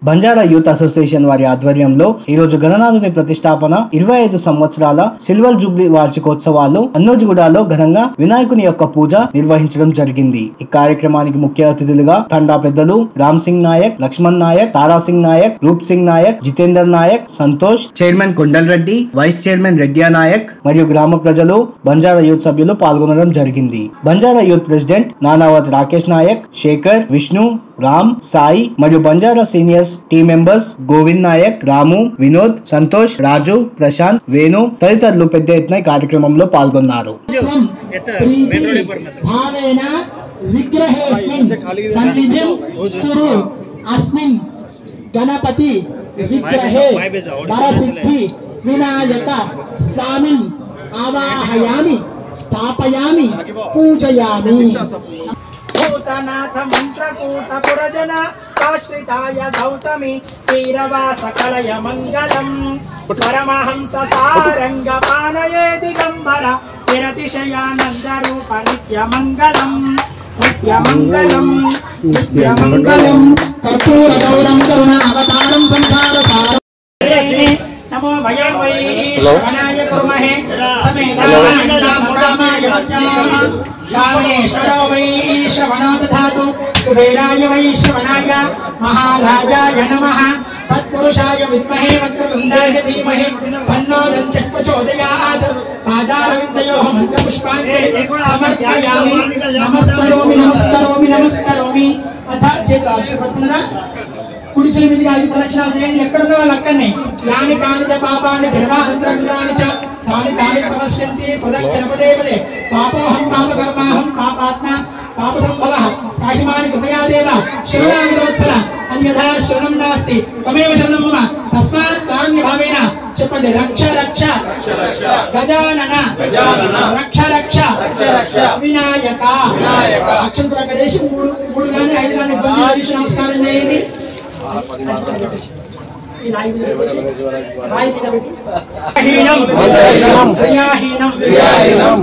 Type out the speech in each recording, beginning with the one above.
Banjara youth association వారి ఆధ్వర్యంలో ఈ రోజు గణనాథుని ప్రతిష్టాపన 25 సంవత్సరాల సిల్వర్ జూబ్లీ వార్షికోత్సవాలు అన్నోజిగూడలో ఘనంగా వినాయకుని యొక్క పూజ నిర్వహించడం జరిగింది। ఈ కార్యక్రమానికి ముఖ్య అతిథులుగా తండా పెద్దలు Ram Singh Nayak, Lakshman Nayak, Tara Singh Nayak, Roop Singh Nayak, Jitender Nayak, Santosh, chairman Kondal Reddy, vice chairman Reddiya Nayak మరియు గ్రామ ప్రజలు, బంజారా యూత్ సభ్యులు పాల్గొనడం జరిగింది। బంజారా యూత్ ప్రెసిడెంట్ నానావత్ రాకేష్ నాయక్, శేఖర్, విష్ణు, రామ్, సాయి మరియు Banjara seniors team members Govind Nayak, Ramu, Vinod, Santosh, Raju, Prashanth, Venu తదితరులు పెద్ద ఎత్తున కార్యక్రమంలో పాల్గొన్నారు। గణపతి విగ్రహే వరసిద్ధి వినాయక స్వామిన్ ఆవాహయామి స్థాపయామి పూజయామి। భూతనాథ మంత్రకూట పురజన ఆశ్రితాయ గౌతమి తీరవాస కలయ మంగళం పరమహంస సారంగ పానయే దిగంబర నిరతిశయానంద రూప నిత్య మంగళం నిత్య మంగళం నిత్య మంగళం కర్పూర గౌరం కరుణ అవతారం సంసార సారం నమో వయం వై శివనాయ కుర్మహే సమేతాయ కామేశ్వరో వై శ్రవణో దధాతు కుబేరాయ వై శ్రవణాయ మహారాజాయ నమః తత్పురుషాయ విద్మహే వక్రతుండాయ ధీమహి తన్నో దంతః ప్రచోదయాత్ పాదారవిందయోః మంత్రపుష్పాంజలి సమర్పయామి నమస్కరోమి నమస్కరోమి నమస్కరోమి అథ చేతులు అక్షర పట్టుకున్నారా కుడి చేయి మీదుగా 5 ప్రదక్షిణాలు చేయండి। ఎక్కడున్న వాళ్ళు అక్కడనే యాని కానిచ పాపాన్ని ధర్మాంతరాన్ని చ తాని తాని ప్రవశ్యంతి ప్రదక్షిణ పదే పదే పాపోహం పాపకర్మాహం పాపాత్మ పాప సంభవః కాహిమాని కృపయాదేవ శివనామోత్సర అన్యథా శరణం నాస్తి తమేవ శరణం మమ తస్మాత్ కారుణ్య భావేన చెప్పండి। రక్ష రక్ష గజానన రక్ష రక్ష వినాయక అక్షంతర ప్రదేశం 3 గాని 5 గాని బండి నమస్కారం చేయండి।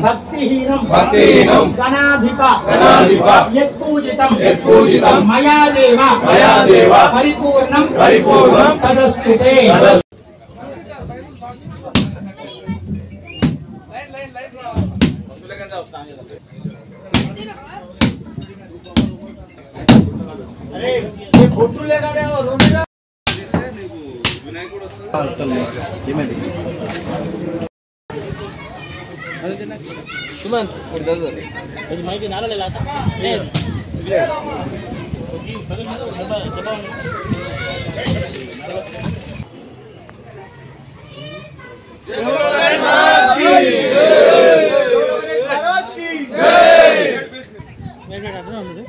భక్తిహీనం గణాధిప యత్పూజితం మయా దేవ పరిపూర్ణం తదస్తుతే। अरे ये फोटो लेगा दे और रूम में विनायकुడు వస్తాడు ఏమండి సుమన్ కొడదాదు అది మైకి నాలలే లాట ఏ बगल में डब्बा महाराज की जय मैं आता हूं मुझे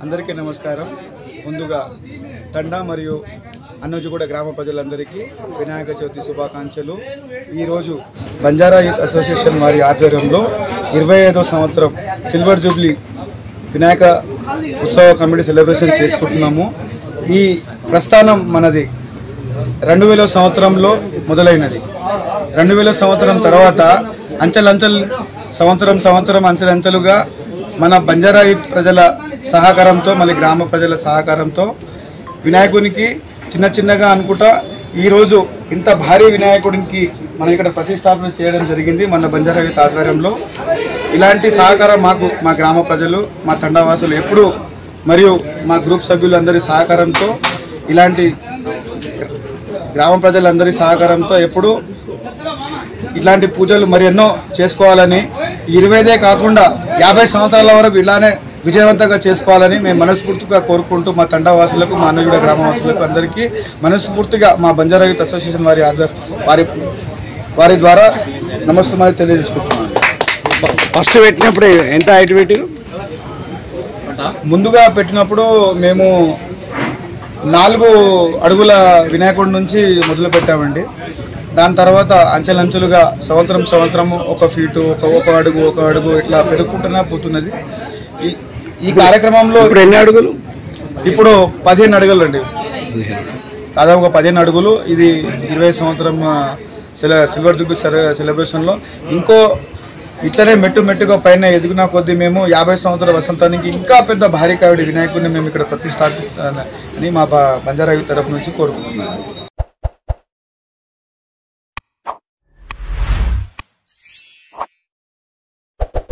అందరికీ నమస్కారం। ముందుగా తండా మరియు అన్నోజిగూడ గ్రామ ప్రజలందరికీ వినాయక చవితి శుభాకాంక్షలు। ఈరోజు బంజారా యూత్ అసోసియేషన్ వారి ఆధ్వర్యంలో 25వ సంవత్సరం సిల్వర్ జూబ్లీ వినాయక ఉత్సవ కమిటీ సెలబ్రేషన్ చేసుకుంటున్నాము। ఈ ప్రస్థానం మనది 2000 సంవత్సరంలో మొదలైనది। 2000 సంవత్సరం తర్వాత సంవత్సరం అంచెలంచెలుగా మన బంజారా యూత్ ప్రజల సహకారంతో మళ్ళీ గ్రామ ప్రజల సహకారంతో వినాయకునికి చిన్నగా అనుకుంటా ఈరోజు ఇంత భారీ వినాయకుడికి మనం ఇక్కడ ప్రతిష్టాపన చేయడం జరిగింది మన బంజారా యూత్ ఆధ్వర్యంలో। ఇలాంటి సహకారం మాకు మా గ్రామ ప్రజలు మా తండావాసులు ఎప్పుడు మరియు మా గ్రూప్ సభ్యులందరి సహకారంతో ఇలాంటి గ్రామ ప్రజలందరి సహకారంతో ఎప్పుడు ఇట్లాంటి పూజలు మరి ఎన్నో చేసుకోవాలని 25 కాకుండా 50 సంవత్సరాల వరకు ఇలానే విజయవంతంగా చేసుకోవాలని మేము మనస్ఫూర్తిగా కోరుకుంటూ మా తండావాసులకు మా అన్నగూడ గ్రామవాసులకు అందరికీ మనస్ఫూర్తిగా మా బంజారా యూత్ అసోసియేషన్ వారి ద్వారా నమస్కారం తెలియజేసుకుంటున్నాను। ఫస్ట్ పెట్టినప్పుడు ఎంత హైట్ పెట్టి ముందుగా పెట్టినప్పుడు మేము 4 అడుగుల వినాయకుడి నుంచి మొదలు పెట్టామండి। దాని తర్వాత అంచెలంచెలుగా సంవత్సరం 1 ఫీటు ఒక అడుగు ఇట్లా పెరుగుకుంటూనే పోతున్నది। ఈ కార్యక్రమంలో ఎన్ని అడుగులు? ఇప్పుడు 15 అడుగులు అండి, దాదాపుగా 15 అడుగులు। ఇది 20 సంవత్సరం సిల్వర్ జూబ్లీ సెలబ్రేషన్లో ఇంకో ఇట్లనే మెట్టుగా పైన ఎదుగున కొద్దీ మేము 50 సంవత్సరాల వసంతానికి ఇంకా పెద్ద భారీ కావిడి వినాయకుడిని మేము ఇక్కడ ప్రతిష్టాపిస్తానని మా బంజారా యూత్ తరఫు నుంచి కోరుకుంటున్నాను.